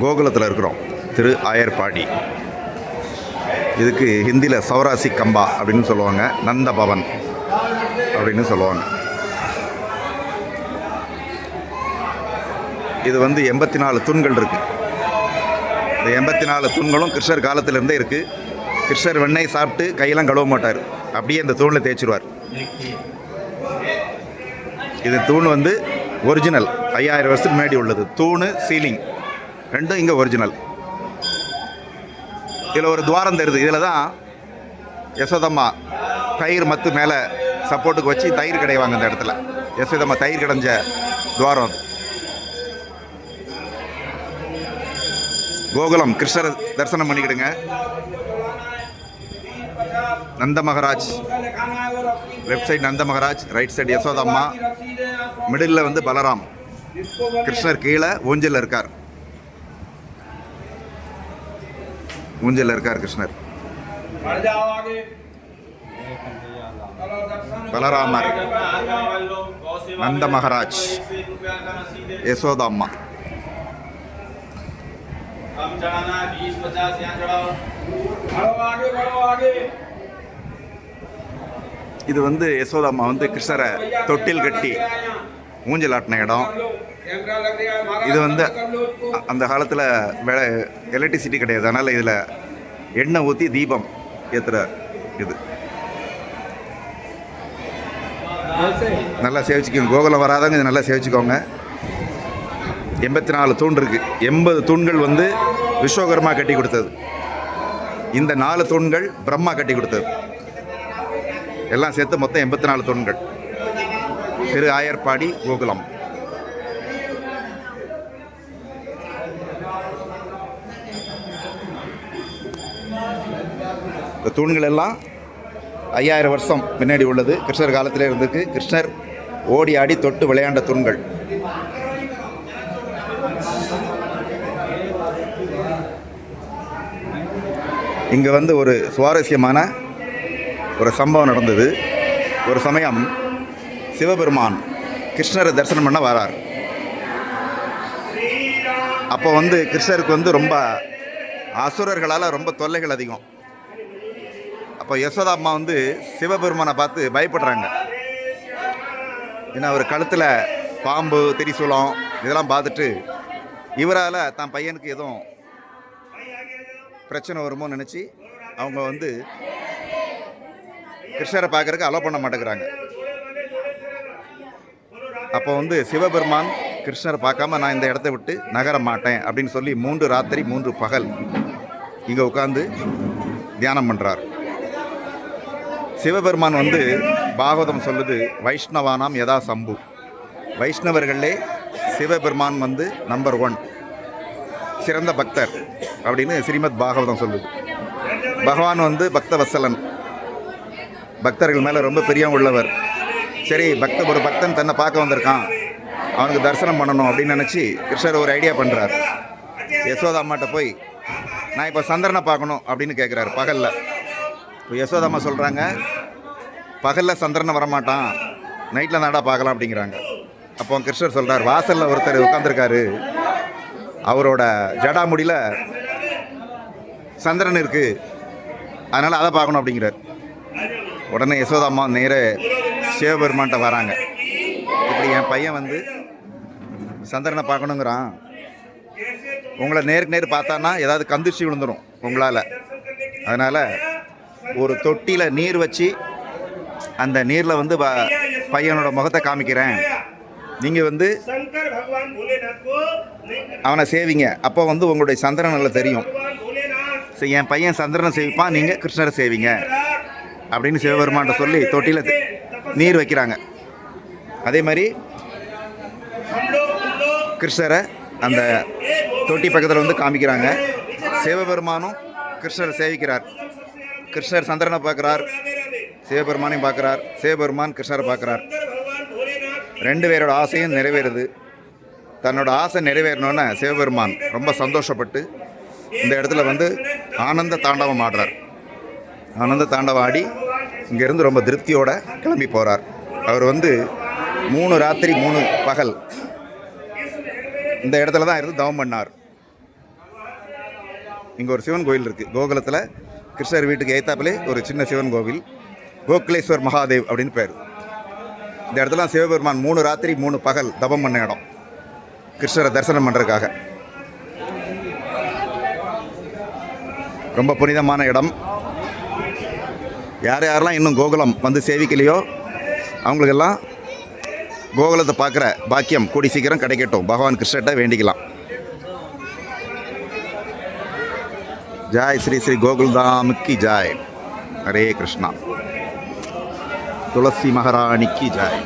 கோகுலத்தில் இருக்கிறோம். திரு ஆயர்பாடி. இதுக்கு ஹிந்தியில் சௌராசி கம்பா அப்படின்னு சொல்லுவாங்க, நந்த பவன் அப்படின்னு சொல்லுவாங்க. இது 84 தூண்கள் இருக்குது. இந்த 84 தூண்களும் கிருஷ்ணர் காலத்திலேருந்தே இருக்குது. கிருஷ்ணர் வெண்ணெய் சாப்பிட்டு கையெல்லாம் கழுவ மாட்டார், அப்படியே இந்த தூணில் தேய்ச்சிருவார். இது தூண் ஒரிஜினல் 5000 வருஷத்துக்கு முன்னாடி உள்ளது. தூணு சீலிங் ரெண்டும் இங்கே ஒரிஜினல். இதில் ஒரு துவாரம் தெரியுது. இதில் தான் யசோதம்மா தயிர் மத்து மேலே சப்போர்ட்டுக்கு வச்சு தயிர் கிடைவாங்க. இந்த இடத்துல யசோதம்மா தயிர் கிடைஞ்ச துவாரம் அது. கோகுலம் கிருஷ்ணரை தரிசனம் பண்ணிக்கிடுங்க. Nanda Maharaj left side, Nanda Maharaj right side Yashodamma, middle Balaram. கிருஷ்ணர் கீழே ஊஞ்சலில் இருக்கார். ஊஞ்சலில் இருக்கார் கிருஷ்ணர். பலராமர், நந்த மகாராஜ், யசோதம்மா. இது யசோதம்மா கிருஷ்ணரை தொட்டில் கட்டி ஊஞ்சல் ஆட்டின இடம். இது அந்த காலத்தில் எலக்ட்ரிசிட்டி கிடையாது, அதனால் இதில் எண்ணெய் ஊற்றி தீபம் ஏற்றுற இது. நல்லா சேவிச்சுக்கோங்க. கோகுலம் வராதவங்க இது நல்லா சேவிச்சுக்கோங்க. 84 தூண் இருக்குது. 80 தூண்கள் விஸ்வகர்மா கட்டி கொடுத்தது. இந்த 4 தூண்கள் பிரம்மா கட்டி கொடுத்தது. எல்லாம் சேர்த்து மொத்தம் 84 தூண்கள். திரு ஆயர்பாடி, கோகுலம். இந்த தூண்கள் எல்லாம் 5000 வருஷம் முன்னாடி உள்ளது. கிருஷ்ணர் காலத்திலே இருந்திருக்கு. கிருஷ்ணர் ஓடி ஆடி தொட்டு விளையாண்ட தூண்கள். இங்கே ஒரு சுவாரஸ்யமான ஒரு சம்பவம் நடந்தது. ஒரு சமயம் சிவபெருமான் கிருஷ்ணரை தரிசனம் பண்ண வரார். அப்போ கிருஷ்ணருக்கு ரொம்ப அசுரர்களால் ரொம்ப தொல்லைகள் அதிகம். அப்போ யசோதாம்மா சிவபெருமானை பார்த்து பயப்படுறாங்க. ஏன்னா அவர் கழுத்தில் பாம்பு, திரிசூலம் இதெல்லாம் பார்த்துட்டு இவரால் தான் பையனுக்கு எதுவும் பிரச்சனை வருமோன்னு நினச்சி அவங்க கிருஷ்ணரை பார்க்கறதுக்கு அலோ பண்ண மாட்டேங்கிறாங்க. அப்போ சிவபெருமான் கிருஷ்ணரை பார்க்காம நான் இந்த இடத்த விட்டு நகர மாட்டேன் அப்படின்னு சொல்லி 3 ராத்திரி 3 பகல் இங்கே உட்காந்து தியானம் பண்ணுறார். சிவபெருமான் பாகவதம் சொல்லுது, வைஷ்ணவானாம் யதா சம்பு. வைஷ்ணவர்களே சிவபெருமான் நம்பர் 1 சிறந்த பக்தர் அப்படின்னு ஸ்ரீமத் பாகவதம் சொல்லுது. பகவான் பக்தவத்சலன், பக்தர்கள் மேலே ரொம்ப பிரியம் உள்ளவர். சரி, ஒரு பக்தன் தன்னை பார்க்க வந்திருக்கான், அவனுக்கு தரிசனம் பண்ணணும் அப்படின்னு நினச்சி கிருஷ்ணர் ஒரு ஐடியா பண்ணுறார். யசோதாம்மாட்ட போய் நான் இப்போ சந்திரனை பார்க்கணும் அப்படின்னு கேட்குறாரு பகலில். இப்போ யசோதாம்மா சொல்கிறாங்க, பகலில் சந்திரனை வரமாட்டான், நைட்டில் நாடா பார்க்கலாம் அப்படிங்கிறாங்க. அப்போ கிருஷ்ணர் சொல்கிறார், வாசலில் ஒருத்தர் உட்காந்துருக்காரு, அவரோட ஜடாமுடியில் சந்திரன் இருக்குது, அதனால் அதை பார்க்கணும் அப்படிங்கிறார். உடனே யசோதாம்மா நேர சிவபெருமான்கிட்ட வராங்க. இப்படி என் பையன் சந்திரனை பார்க்கணுங்கிறான், உங்களை நேருக்கு நேர் பார்த்தான்னா ஏதாவது கந்திர்ச்சி விழுந்துடும் உங்களால், அதனால் ஒரு தொட்டியில் நீர் வச்சு அந்த நீரில் பையனோட முகத்தை காமிக்கிறேன், நீங்கள் அவனை சேவிங்க, அப்போ உங்களுடைய சந்திரன் நல்லா தெரியும். சரி, என் பையன் சந்திரனை சேவிப்பான், நீங்கள் கிருஷ்ணரை சேவிங்க அப்படின்னு சிவபெருமான்கிட்ட சொல்லி தொட்டியில் நீர் வைக்கிறாங்க. அதே மாதிரி கிருஷ்ணரை அந்த தொட்டி பக்கத்தில் காமிக்கிறாங்க. சிவபெருமானும் கிருஷ்ணரை சேவிக்கிறார். கிருஷ்ணர் சந்திரனை பார்க்குறார், சிவபெருமானையும் பார்க்குறார், சிவபெருமான் கிருஷ்ணரை பார்க்குறார். 2 பேரோட ஆசையும் நிறைவேறுது. தன்னோட ஆசை நிறைவேறணுன்னு சிவபெருமான் ரொம்ப சந்தோஷப்பட்டு இந்த இடத்துல ஆனந்த தாண்டவம் ஆடுறார். ஆனந்த தாண்டவம் ஆடி இங்கேருந்து ரொம்ப திருப்தியோடு கிளம்பி போகிறார். அவர் 3 ராத்திரி 3 பகல் இந்த இடத்துல தான் இருந்து தவம் பண்ணார். இங்கே ஒரு சிவன் கோவில் இருக்குது. கோகுலத்தில் கிருஷ்ணர் வீட்டுக்கு எய்த்தாப்பிலே ஒரு சின்ன சிவன் கோவில், கோகுலேஸ்வர் மகாதேவ் அப்படின்னு பேர். இந்த இடத்துல சிவபெருமான் 3 ராத்திரி 3 பகல் தபம் பண்ண இடம், கிருஷ்ணரை தரிசனம் பண்ணுறதுக்காக. ரொம்ப புனிதமான இடம். யாரெல்லாம் இன்னும் கோகுலம் வந்து சேவிக்கலையோ அவங்களுக்கெல்லாம் கோகுலத்தை பார்க்குற பாக்கியம் கூடி சீக்கிரம் கிடைக்கட்டும். பகவான் கிருஷ்ணர்கிட்ட வேண்டிக்கலாம். ஜாய் ஸ்ரீ ஸ்ரீ கோகுல்தாமுக்கு ஜாய். ஹரே கிருஷ்ணா. துளசி மகாராணிக்கு ஜாய்.